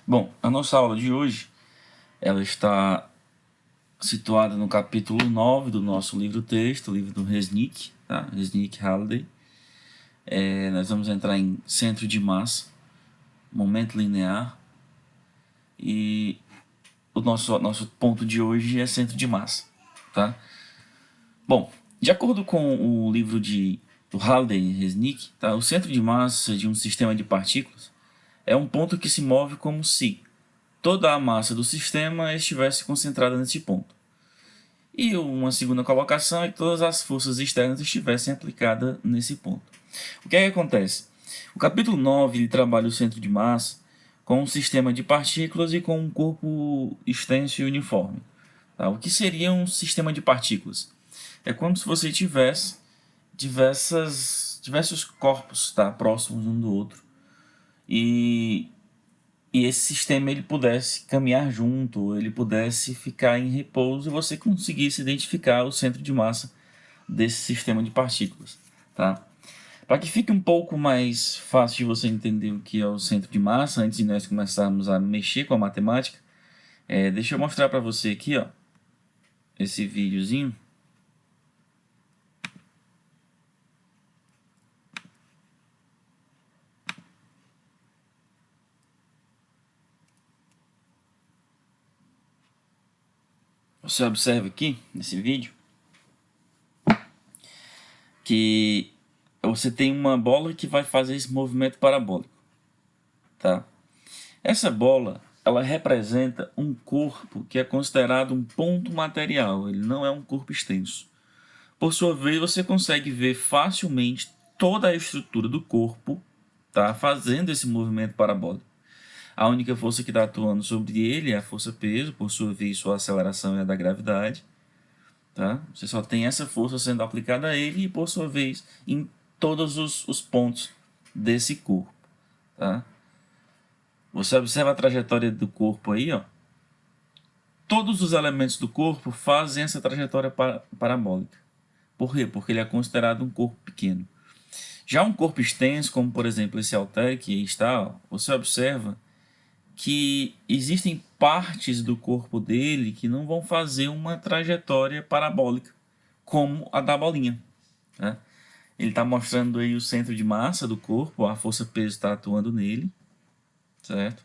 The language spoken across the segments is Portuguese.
Bom, a nossa aula de hoje, ela está situada no capítulo 9 do nosso livro-texto, o livro do Resnick, tá? Resnick Halliday. Nós vamos entrar em centro de massa, momento linear, e o nosso ponto de hoje é centro de massa, tá? Bom, de acordo com o livro do Halliday e Resnick, tá? O centro de massa de um sistema de partículas é um ponto que se move como se toda a massa do sistema estivesse concentrada nesse ponto. E uma segunda colocação é que todas as forças externas estivessem aplicadas nesse ponto. O que é que acontece? O capítulo 9 ele trabalha o centro de massa com um sistema de partículas e com um corpo extenso e uniforme. Tá? O que seria um sistema de partículas? É como se você tivesse diversos corpos, tá, próximos um do outro, e esse sistema ele pudesse caminhar junto, ele pudesse ficar em repouso e você conseguisse identificar o centro de massa desse sistema de partículas, tá? Para que fique um pouco mais fácil de você entender o que é o centro de massa, antes de nós começarmos a mexer com a matemática, deixa eu mostrar para você aqui, ó, esse videozinho. Você observa aqui, nesse vídeo, que você tem uma bola que vai fazer esse movimento parabólico, tá? Essa bola, ela representa um corpo que é considerado um ponto material, ele não é um corpo extenso. Por sua vez, você consegue ver facilmente toda a estrutura do corpo, tá, fazendo esse movimento parabólico. A única força que está atuando sobre ele é a força-peso, por sua vez, sua aceleração é a da gravidade. Tá? Você só tem essa força sendo aplicada a ele e, por sua vez, em todos os pontos desse corpo. Tá? Você observa a trajetória do corpo aí, ó. Todos os elementos do corpo fazem essa trajetória parabólica. Por quê? Porque ele é considerado um corpo pequeno. Já um corpo extenso, como por exemplo esse halter que está, ó, você observa que existem partes do corpo dele que não vão fazer uma trajetória parabólica, como a da bolinha. Né? Ele está mostrando aí o centro de massa do corpo, a força-peso está atuando nele, certo?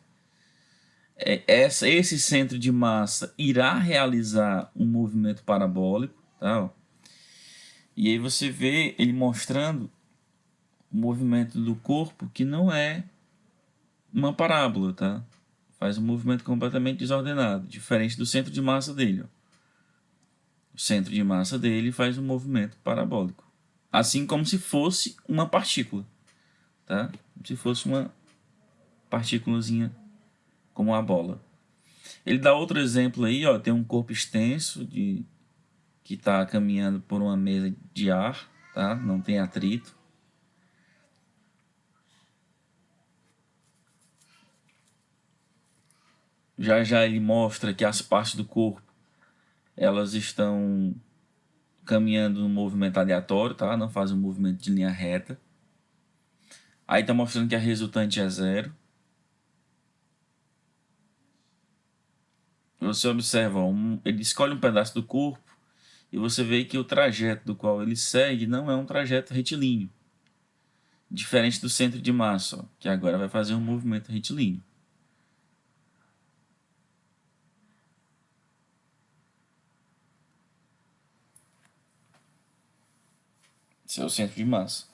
Esse centro de massa irá realizar um movimento parabólico, tá? E aí você vê ele mostrando o movimento do corpo que não é uma parábola, tá? Faz um movimento completamente desordenado, diferente do centro de massa dele. Ó. O centro de massa dele faz um movimento parabólico, assim como se fosse uma partícula, tá? Como se fosse uma partículazinha como a bola. Ele dá outro exemplo aí, ó, tem um corpo extenso que está caminhando por uma mesa de ar, tá? Não tem atrito. Já já ele mostra que as partes do corpo elas estão caminhando no movimento aleatório, tá? Não fazem um movimento de linha reta. Aí está mostrando que a resultante é zero. Você observa, ele escolhe um pedaço do corpo e você vê que o trajeto do qual ele segue não é um trajeto retilíneo. Diferente do centro de massa, ó, que agora vai fazer um movimento retilíneo. Esse é o centro de massa.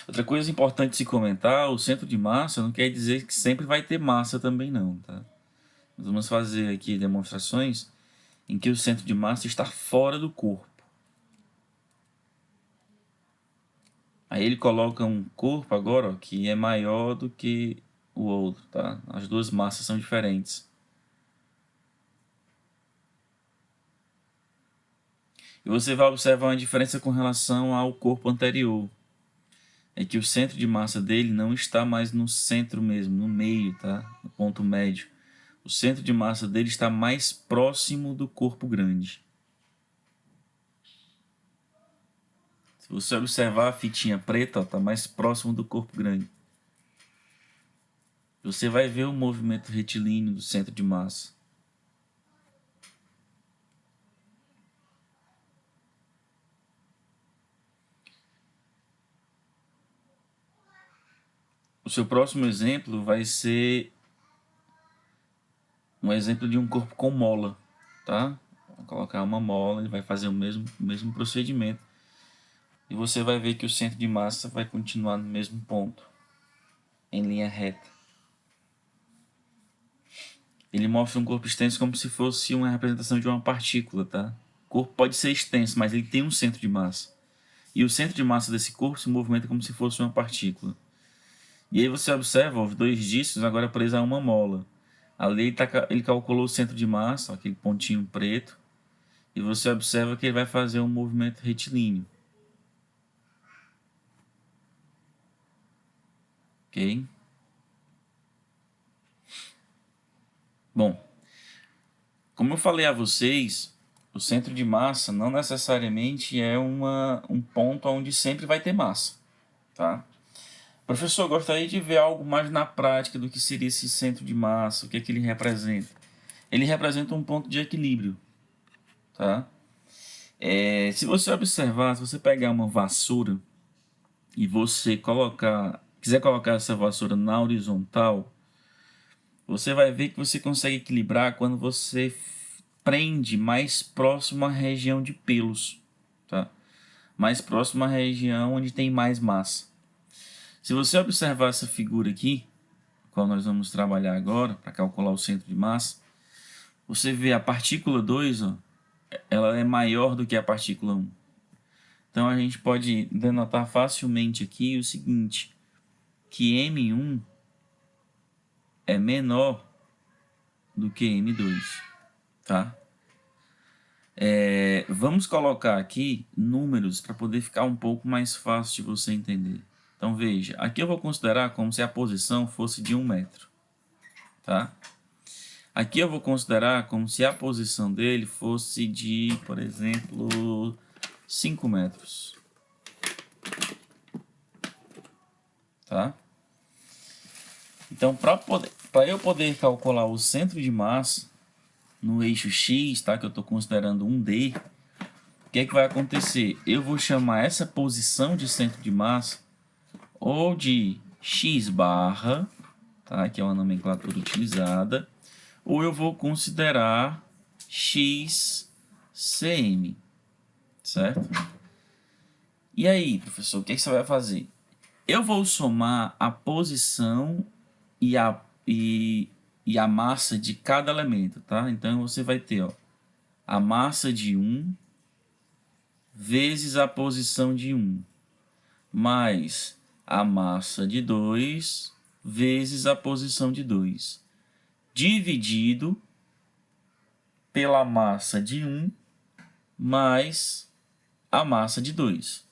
Outra coisa importante de se comentar, o centro de massa não quer dizer que sempre vai ter massa também não, tá? Nós vamos fazer aqui demonstrações em que o centro de massa está fora do corpo. Aí ele coloca um corpo agora, ó, que é maior do que o outro, tá? As duas massas são diferentes. E você vai observar uma diferença com relação ao corpo anterior. É que o centro de massa dele não está mais no centro mesmo, no meio, tá? No ponto médio. O centro de massa dele está mais próximo do corpo grande. Se você observar a fitinha preta, está mais próximo do corpo grande. você vai ver o movimento retilíneo do centro de massa. O seu próximo exemplo vai ser um exemplo de um corpo com mola, tá? Vou colocar uma mola, ele vai fazer o mesmo procedimento. E você vai ver que o centro de massa vai continuar no mesmo ponto, em linha reta. Ele mostra um corpo extenso como se fosse uma representação de uma partícula, tá? O corpo pode ser extenso, mas ele tem um centro de massa. E o centro de massa desse corpo se movimenta como se fosse uma partícula. E aí você observa os dois discos agora presos a uma mola. Ali ele calculou o centro de massa, aquele pontinho preto, e você observa que ele vai fazer um movimento retilíneo. Ok? Bom, como eu falei a vocês, o centro de massa não necessariamente é um ponto onde sempre vai ter massa, tá? Professor, gostaria de ver algo mais na prática do que seria esse centro de massa, o que é que ele representa. Ele representa um ponto de equilíbrio, tá? Se você observar, se você pegar uma vassoura e você quiser colocar essa vassoura na horizontal, você vai ver que você consegue equilibrar quando você prende mais próximo à região de pelos, tá? Mais próximo à região onde tem mais massa. Se você observar essa figura aqui, qual nós vamos trabalhar agora para calcular o centro de massa, você vê a partícula 2, ó, ela é maior do que a partícula 1. Então a gente pode denotar facilmente aqui o seguinte, que M1 é menor do que M2, tá? Vamos colocar aqui números para poder ficar um pouco mais fácil de você entender. Então veja, aqui eu vou considerar como se a posição fosse de 1 metro, tá? Aqui eu vou considerar como se a posição dele fosse de, por exemplo, 5 metros, tá? Então, para eu poder calcular o centro de massa no eixo X, tá? Que eu estou considerando um D, o que é que vai acontecer? Eu vou chamar essa posição de centro de massa ou de X barra, tá? Que é uma nomenclatura utilizada, ou eu vou considerar XCM, certo? E aí, professor, o que é que você vai fazer? Eu vou somar a posição e a massa de cada elemento, tá? Então, você vai ter, ó, a massa de 1 vezes a posição de 1, mais a massa de 2 vezes a posição de 2, dividido pela massa de 1 mais a massa de 2.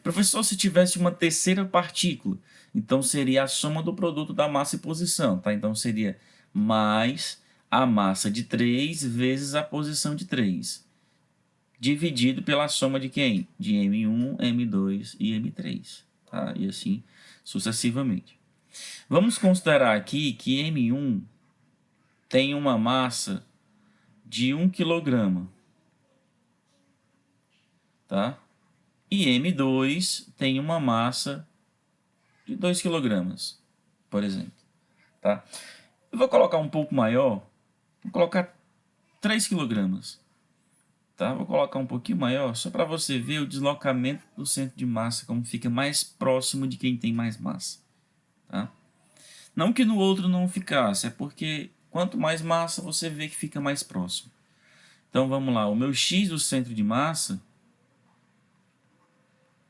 Professor, se tivesse uma terceira partícula, então seria a soma do produto da massa e posição, tá? Então seria mais a massa de 3 vezes a posição de 3, dividido pela soma de quem? De M1, M2 e M3, tá? E assim sucessivamente. Vamos considerar aqui que M1 tem uma massa de 1 kg, tá? E M2 tem uma massa de 2 kg, por exemplo, tá? Eu vou colocar um pouco maior, vou colocar 3 kg, tá? Vou colocar um pouquinho maior, só para você ver o deslocamento do centro de massa, como fica mais próximo de quem tem mais massa, tá? Não que no outro não ficasse, é porque quanto mais massa você vê que fica mais próximo. Então vamos lá, o meu X do centro de massa,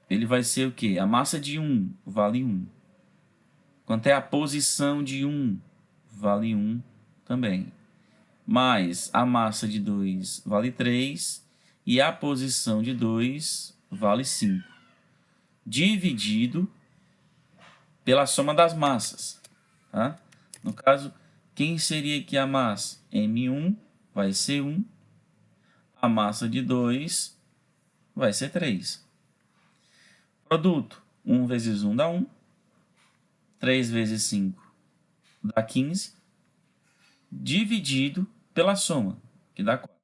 ele vai ser o quê? A massa de 1 vale 1. Quanto é a posição de 1, vale 1 também. Mais a massa de 2 vale 3 e a posição de 2 vale 5. Dividido pela soma das massas, tá? No caso, quem seria aqui a massa? M1 vai ser 1, a massa de 2 vai ser 3. Produto, 1 vezes 1 dá 1, 3 vezes 5 dá 15, dividido pela soma, que dá 4.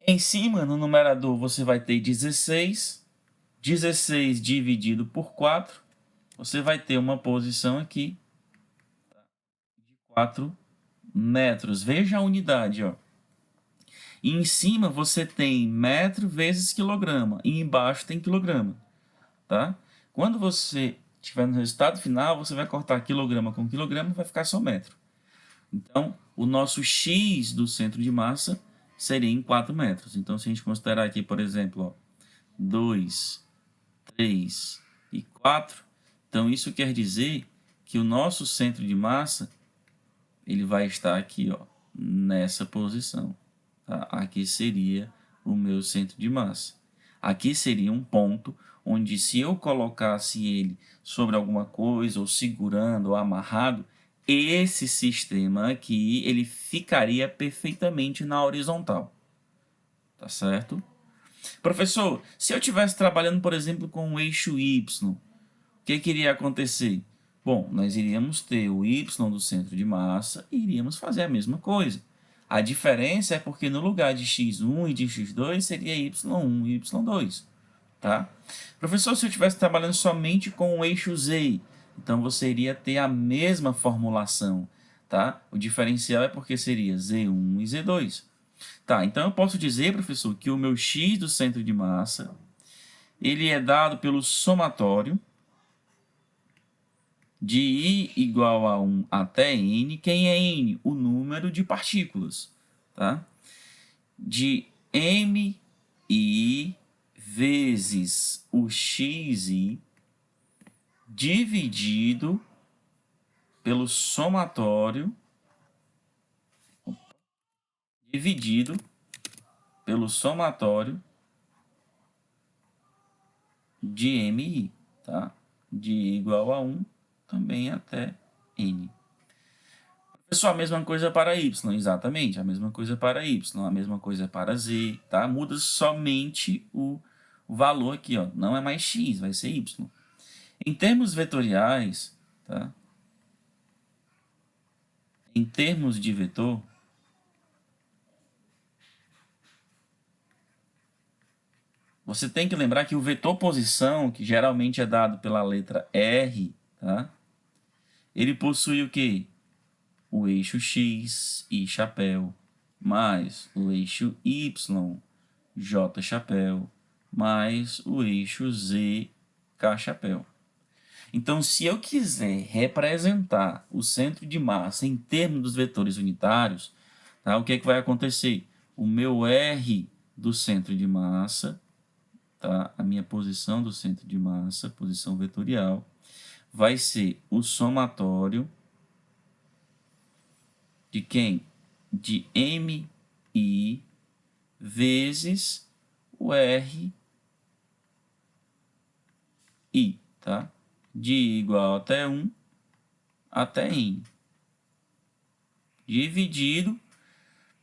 Em cima, no numerador, você vai ter 16. 16 dividido por 4, você vai ter uma posição aqui de 4 metros. Veja a unidade, ó. E em cima você tem metro vezes quilograma, e embaixo tem quilograma, tá? Quando você estiver no resultado final, você vai cortar quilograma com quilograma e vai ficar só metro. Então, o nosso x do centro de massa seria em 4 metros. Então, se a gente considerar aqui, por exemplo, ó, 2, 3 e 4, então isso quer dizer que o nosso centro de massa ele vai estar aqui, ó, nessa posição. Tá? Aqui seria o meu centro de massa. Aqui seria um ponto onde, se eu colocasse ele sobre alguma coisa, ou segurando, ou amarrado, esse sistema aqui ele ficaria perfeitamente na horizontal. Tá certo? Professor, se eu estivesse trabalhando, por exemplo, com o eixo Y, o que iria acontecer? Bom, nós iríamos ter o Y do centro de massa e iríamos fazer a mesma coisa. A diferença é porque no lugar de x1 e de x2 seria y1 e y2. Tá? Professor, se eu estivesse trabalhando somente com o eixo Z, então você iria ter a mesma formulação. Tá? O diferencial é porque seria Z1 e Z2. Tá, então eu posso dizer, professor, que o meu x do centro de massa ele é dado pelo somatório de I igual a 1 até N. Quem é N? O número de partículas. Tá? De MI vezes o XI dividido pelo somatório de MI, tá? De I igual a 1 também até N. Pessoal, a mesma coisa para Y, exatamente, a mesma coisa para Y, a mesma coisa para Z, tá? Muda somente o valor aqui, ó, não é mais X, vai ser Y. Em termos vetoriais, tá? Em termos de vetor, você tem que lembrar que o vetor posição, que geralmente é dado pela letra R, tá? Ele possui o quê? O eixo X, I chapéu, mais o eixo Y, J chapéu, mais o eixo Z, K chapéu. Então, se eu quiser representar o centro de massa em termos dos vetores unitários, tá? O que é que vai acontecer? O meu R do centro de massa, tá? A minha posição do centro de massa, posição vetorial, vai ser o somatório de quem? De MI vezes o RI, tá? De I igual até 1 até N. Dividido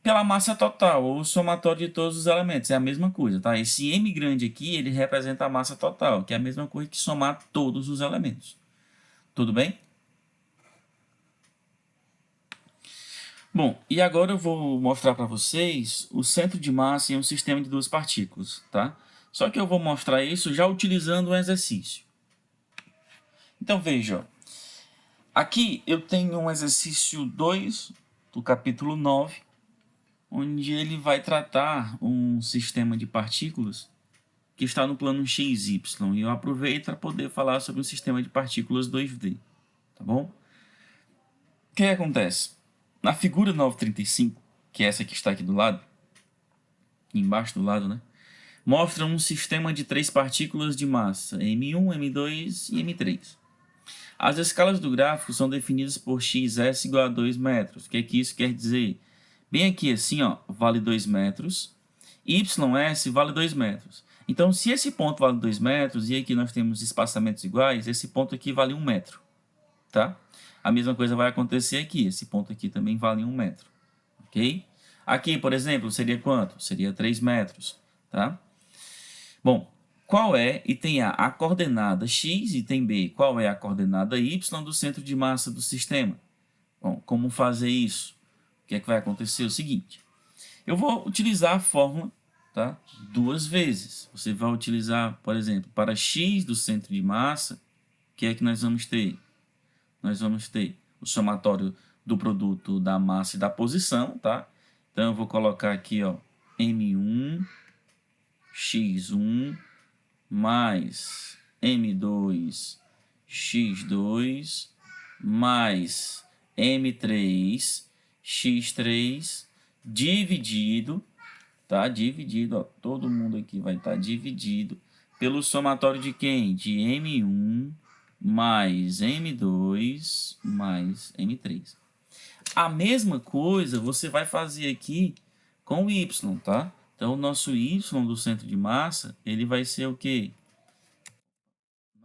pela massa total, ou somatório de todos os elementos. É a mesma coisa, tá? Esse M grande aqui, ele representa a massa total, que é a mesma coisa que somar todos os elementos. Tudo bem? Bom, e agora eu vou mostrar para vocês o centro de massa em um sistema de duas partículas, tá? Só que eu vou mostrar isso já utilizando um exercício. Então, veja, ó. Aqui eu tenho um exercício 2 do capítulo 9, onde ele vai tratar um sistema de partículas que está no plano XY. E eu aproveito para poder falar sobre um sistema de partículas 2D, tá bom? O que acontece? Na figura 935, que é essa que está aqui do lado, embaixo do lado, né? Mostra um sistema de três partículas de massa, M1, M2 e M3. As escalas do gráfico são definidas por xs igual a 2 metros. O que é que isso quer dizer? Bem aqui assim, ó, vale 2 metros, ys vale 2 metros. Então, se esse ponto vale 2 metros e aqui nós temos espaçamentos iguais, esse ponto aqui vale 1 metro, tá? A mesma coisa vai acontecer aqui, esse ponto aqui também vale 1 metro, ok? Aqui, por exemplo, seria quanto? Seria 3 metros, tá? Bom, qual é, item A coordenada x, item B, qual é a coordenada y do centro de massa do sistema? Bom, como fazer isso? O que é que vai acontecer? O seguinte, eu vou utilizar a fórmula, tá, duas vezes. Você vai utilizar, por exemplo, para x do centro de massa, o que é que nós vamos ter? Nós vamos ter o somatório do produto da massa e da posição, tá? Então, eu vou colocar aqui, ó, M1, X1, mais M2, X2, mais M3, X3, dividido, tá? Dividido, ó, todo mundo aqui vai estar dividido pelo somatório de quem? De M1 mais M2 mais M3. A mesma coisa você vai fazer aqui com o Y, tá? Então, o nosso Y do centro de massa, ele vai ser o quê?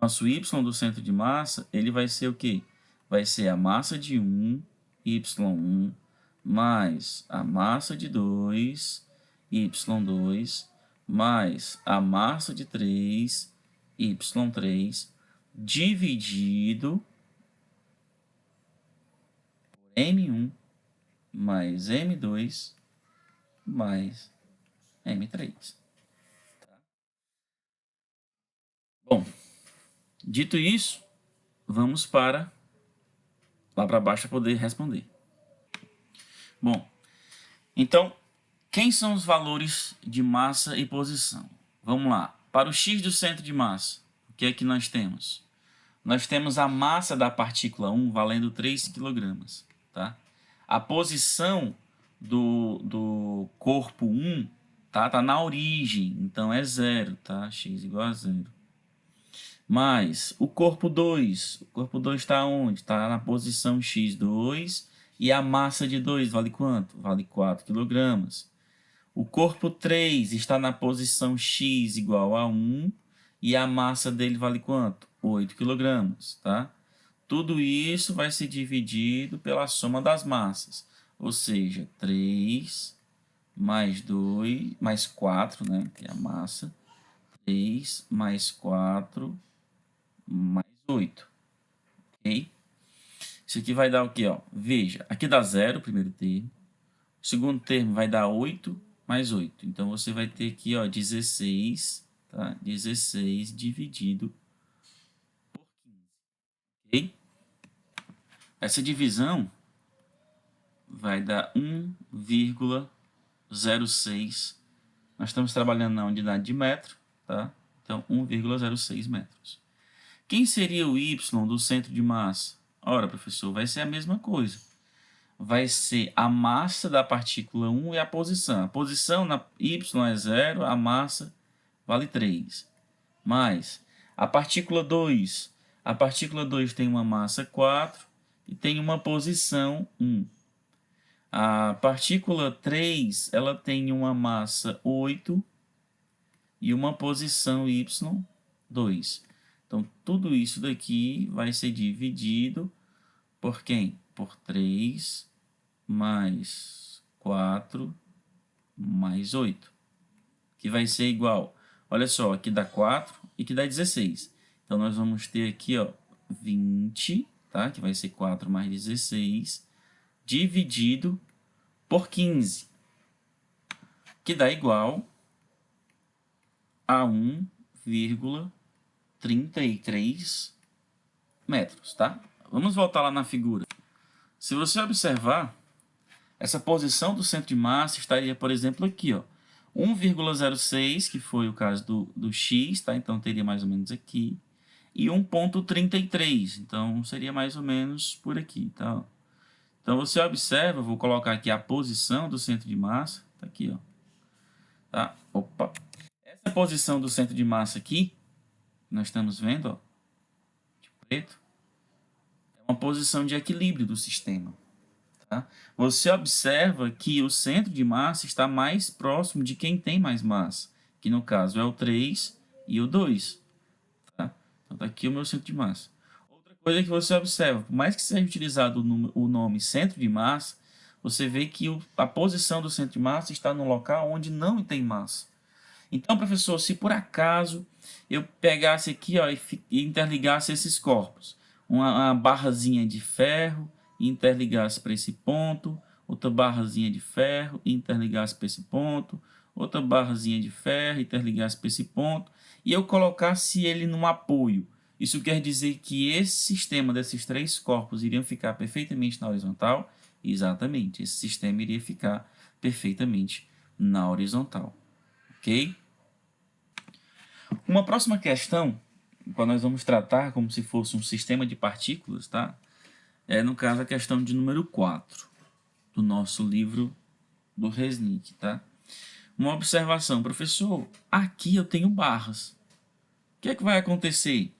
Nosso Y do centro de massa, ele vai ser o quê? Vai ser a massa de 1, Y1, mais a massa de 2, Y2, mais a massa de 3, Y3, dividido por M1 mais M2 mais M3. Bom, dito isso, vamos para lá para baixo para poder responder. Bom, então, quem são os valores de massa e posição? Vamos lá. Para o x do centro de massa, o que é que nós temos? Nós temos a massa da partícula 1 valendo 3 kg. Tá? A posição do corpo 1 tá na origem, então é 0, tá? X igual a 0. Mais o corpo 2. O corpo 2 está onde? Está na posição x2 e a massa de 2 vale quanto? Vale 4 kg. O corpo 3 está na posição x igual a 1 e a massa dele vale quanto? 8 kg, tá? Tudo isso vai ser dividido pela soma das massas, ou seja, 3 mais 2, mais 4, né, que é a massa, 3 mais 4 mais 8, ok? Isso aqui vai dar o quê, ó? Veja, aqui dá 0, o primeiro termo. O segundo termo vai dar 8 mais 8. Então, você vai ter aqui, ó, 16, tá? 16 dividido por 15, ok? Essa divisão vai dar 1,06. Nós estamos trabalhando na unidade de metro, tá? Então, 1,06 metros. Quem seria o Y do centro de massa? Ora, professor, vai ser a mesma coisa. Vai ser a massa da partícula 1 e a posição. A posição na Y é 0, a massa vale 3. Mais a partícula 2. A partícula 2 tem uma massa 4 e tem uma posição 1. A partícula 3 ela tem uma massa 8 e uma posição Y2. Então, tudo isso daqui vai ser dividido por quem? Por 3 mais 4 mais 8, que vai ser igual, olha só, aqui dá 4 e aqui dá 16. Então, nós vamos ter aqui, ó, 20, tá? Que vai ser 4 mais 16, dividido por 15, que dá igual a 1,33 metros, tá? Vamos voltar lá na figura. Se você observar, essa posição do centro de massa estaria, por exemplo, aqui, ó, 1,06, que foi o caso do x, tá? Então, teria mais ou menos aqui. E 1,33, então, seria mais ou menos por aqui, tá? Então, você observa, vou colocar aqui a posição do centro de massa, tá aqui, ó. Tá? Opa! Essa posição do centro de massa aqui, nós estamos vendo, ó, de preto, é uma posição de equilíbrio do sistema. Tá? Você observa que o centro de massa está mais próximo de quem tem mais massa, que no caso é o 3 e o 2. Tá? Então, está aqui o meu centro de massa. Outra coisa que você observa, por mais que seja utilizado o nome centro de massa, você vê que a posição do centro de massa está no local onde não tem massa. Então, professor, se por acaso eu pegasse aqui, ó, e interligasse esses corpos. Uma barrazinha de ferro, e interligasse para esse ponto, outra barrazinha de ferro, e interligasse para esse ponto, outra barrazinha de ferro, interligasse para esse ponto, e eu colocasse ele num apoio. Isso quer dizer que esse sistema desses três corpos iriam ficar perfeitamente na horizontal? Exatamente, esse sistema iria ficar perfeitamente na horizontal, ok? Uma próxima questão, quando nós vamos tratar como se fosse um sistema de partículas, tá? É, no caso, a questão de número 4 do nosso livro do Resnick, tá? Uma observação, professor, aqui eu tenho barras. O que é que vai acontecer?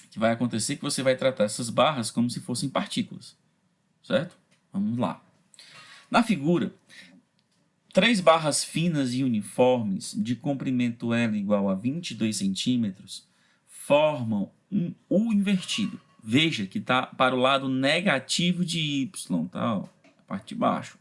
Que vai acontecer que você vai tratar essas barras como se fossem partículas, certo? Vamos lá. Na figura, três barras finas e uniformes de comprimento L igual a 22 centímetros formam um U invertido. Veja que está para o lado negativo de Y, tá? Ó, a parte de baixo.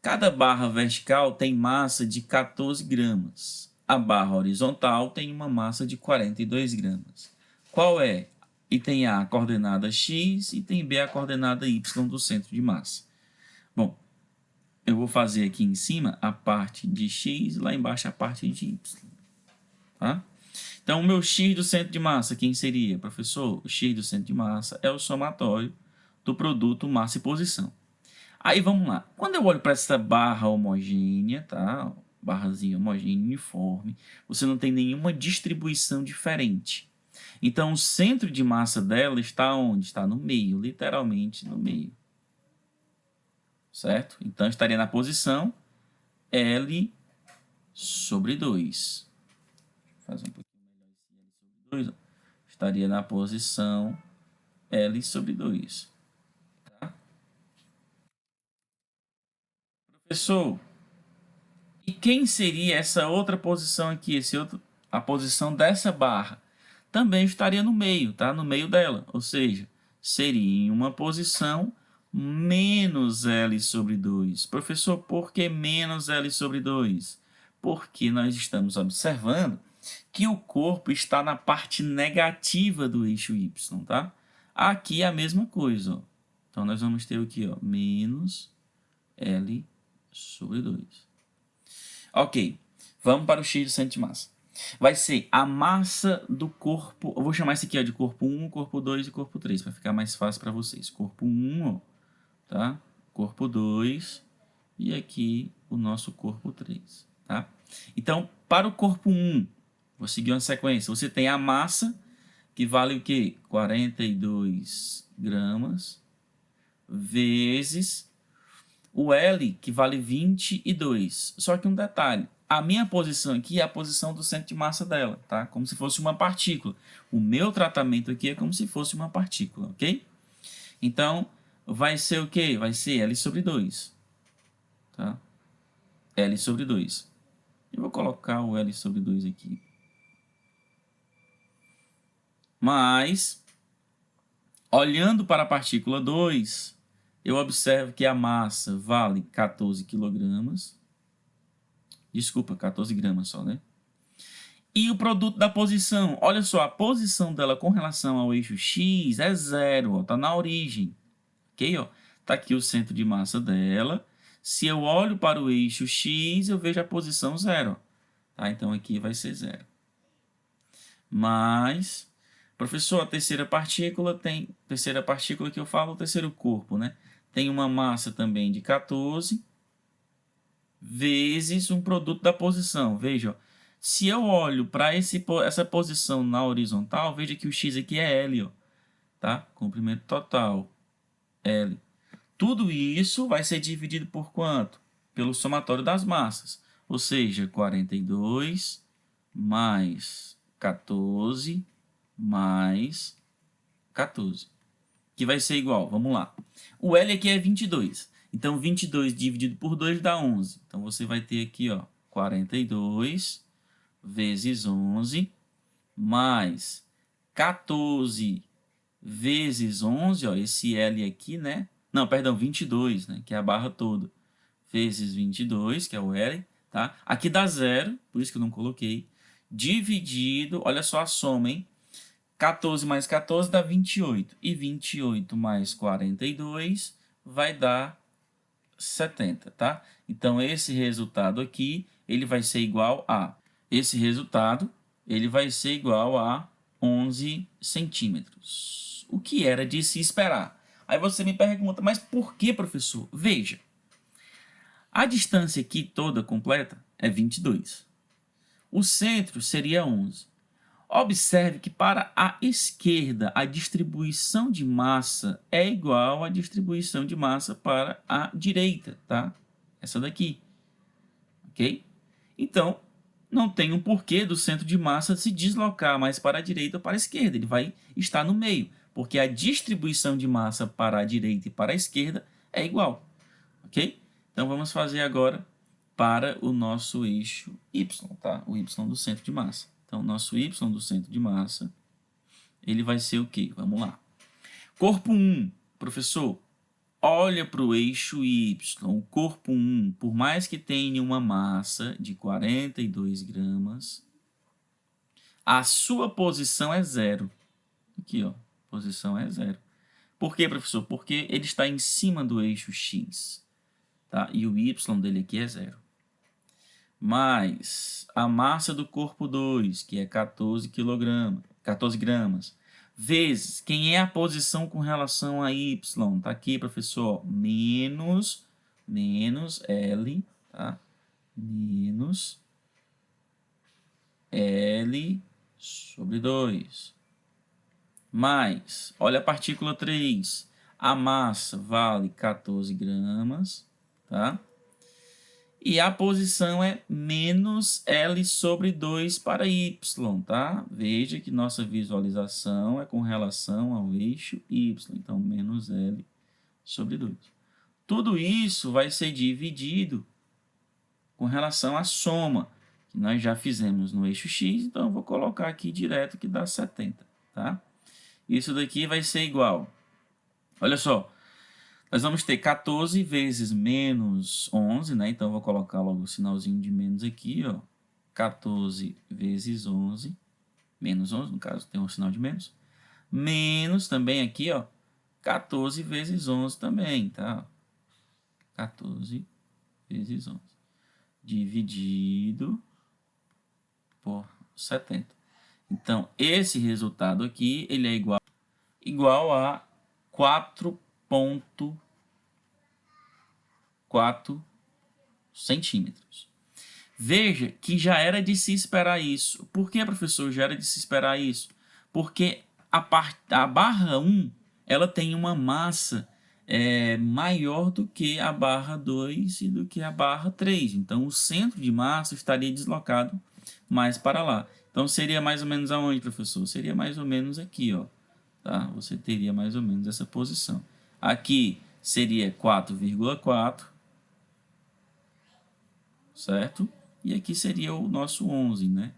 Cada barra vertical tem massa de 14 gramas. A barra horizontal tem uma massa de 42 gramas. Qual é? Item A, a coordenada X, item B, a coordenada Y do centro de massa. Bom, eu vou fazer aqui em cima a parte de X e lá embaixo a parte de Y. Tá? Então, o meu X do centro de massa, quem seria? Professor, o X do centro de massa é o somatório do produto massa e posição. Aí, vamos lá. Quando eu olho para essa barra homogênea, tá? Barrazinha homogênea, uniforme, você não tem nenhuma distribuição diferente. Então, o centro de massa dela está onde? Está no meio, literalmente no meio. Certo? Então, estaria na posição L sobre 2. Fazer um pouquinho melhor esse L sobre 2. Estaria na posição L sobre 2. Tá? Professor, e quem seria essa outra posição aqui? A posição dessa barra? Também estaria no meio, tá? No meio dela. Ou seja, seria em uma posição menos L sobre 2. Professor, por que menos L sobre 2? Porque nós estamos observando que o corpo está na parte negativa do eixo Y, tá? Aqui é a mesma coisa, ó. Então, nós vamos ter aqui, ó, menos L sobre 2. Ok, vamos para o X do centro de massa. Vai ser a massa do corpo, eu vou chamar esse aqui ó, de corpo 1, corpo 2 e corpo 3, para ficar mais fácil para vocês. Corpo 1, ó, tá? Corpo 2 e aqui o nosso corpo 3, tá? Então, para o corpo 1, vou seguir uma sequência. Você tem a massa, que vale o quê? 42 gramas, vezes o L, que vale 22. Só que um detalhe, a minha posição aqui é a posição do centro de massa dela, tá? Como se fosse uma partícula. O meu tratamento aqui é como se fosse uma partícula, ok? Então, vai ser o quê? Vai ser L sobre 2, tá? L sobre 2. Eu vou colocar o L sobre 2 aqui. Mas, olhando para a partícula 2, eu observo que a massa vale 14 quilogramas. Desculpa, 14 gramas só, né? E o produto da posição, olha só, a posição dela com relação ao eixo X é zero, está na origem, ok? Está aqui o centro de massa dela. Se eu olho para o eixo X, eu vejo a posição zero. Tá? Então, aqui vai ser zero. Mas, professor, a terceira partícula que eu falo, o terceiro corpo, né? Tem uma massa também de 14 vezes um produto da posição. Veja, ó, se eu olho para essa posição na horizontal, veja que o x aqui é L, ó, tá? Comprimento total, L. Tudo isso vai ser dividido por quanto? Pelo somatório das massas. Ou seja, 42 mais 14 mais 14. Que vai ser igual, vamos lá. O L aqui é 22. Então, 22 dividido por 2 dá 11. Então, você vai ter aqui, ó, 42 vezes 11 mais 14 vezes 11, ó, esse L aqui, né? Não, perdão, 22, né? Que é a barra toda. Vezes 22, que é o L, tá? Aqui dá zero, por isso que eu não coloquei. dividido, olha só a soma, hein? 14 mais 14 dá 28. E 28 mais 42 vai dar 70, tá? Então, esse resultado aqui, ele vai ser igual a... Esse resultado, ele vai ser igual a 11 centímetros. O que era de se esperar. Aí você me pergunta, mas por que, professor? Veja, a distância aqui toda completa é 22. O centro seria 11. Observe que para a esquerda a distribuição de massa é igual à distribuição de massa para a direita, tá? Essa daqui, ok? Então, não tem um porquê do centro de massa se deslocar mais para a direita ou para a esquerda. Ele vai estar no meio, porque a distribuição de massa para a direita e para a esquerda é igual, ok? Então, vamos fazer agora para o nosso eixo Y, tá? O Y do centro de massa. Então, o nosso Y do centro de massa, ele vai ser o quê? Vamos lá. Corpo 1, professor, olha para o eixo Y. O corpo 1, por mais que tenha uma massa de 42 gramas, a sua posição é zero. Aqui, ó, posição é zero. Por quê, professor? Porque ele está em cima do eixo X, tá? E o Y dele aqui é zero. Mais a massa do corpo 2, que é 14 gramas, vezes quem é a posição com relação a y, tá aqui, professor, menos L, tá? Menos L sobre 2. Mais, olha a partícula 3, a massa vale 14 gramas, tá? E a posição é menos L sobre 2 para Y, tá? Veja que nossa visualização é com relação ao eixo Y, então menos L sobre 2. Tudo isso vai ser dividido com relação à soma, que nós já fizemos no eixo X, então eu vou colocar aqui direto que dá 70, tá? Isso daqui vai ser igual, olha só, nós vamos ter 14 vezes menos 11, né? Então, eu vou colocar logo o sinalzinho de menos aqui, ó. 14 vezes 11, menos 11, no caso, tem um sinal de menos. Menos também aqui, ó, 14 vezes 11 também, tá? 14 vezes 11. Dividido por 70. Então, esse resultado aqui, ele é igual a 4,4 centímetros. Veja que já era de se esperar isso. Por que, professor, já era de se esperar isso? Porque a barra 1 ela tem uma massa maior do que a barra 2 e do que a barra 3. Então, o centro de massa estaria deslocado mais para lá. Então, seria mais ou menos aonde, professor? Seria mais ou menos aqui, ó. Tá? Você teria mais ou menos essa posição. Aqui seria 4,4, certo? E aqui seria o nosso 11, né?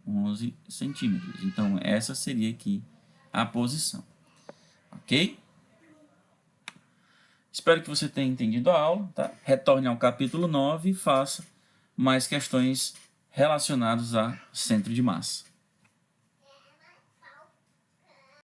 11 centímetros. Então, essa seria aqui a posição. Ok? Espero que você tenha entendido a aula, tá? Retorne ao capítulo 9 e faça mais questões relacionadas a centro de massa.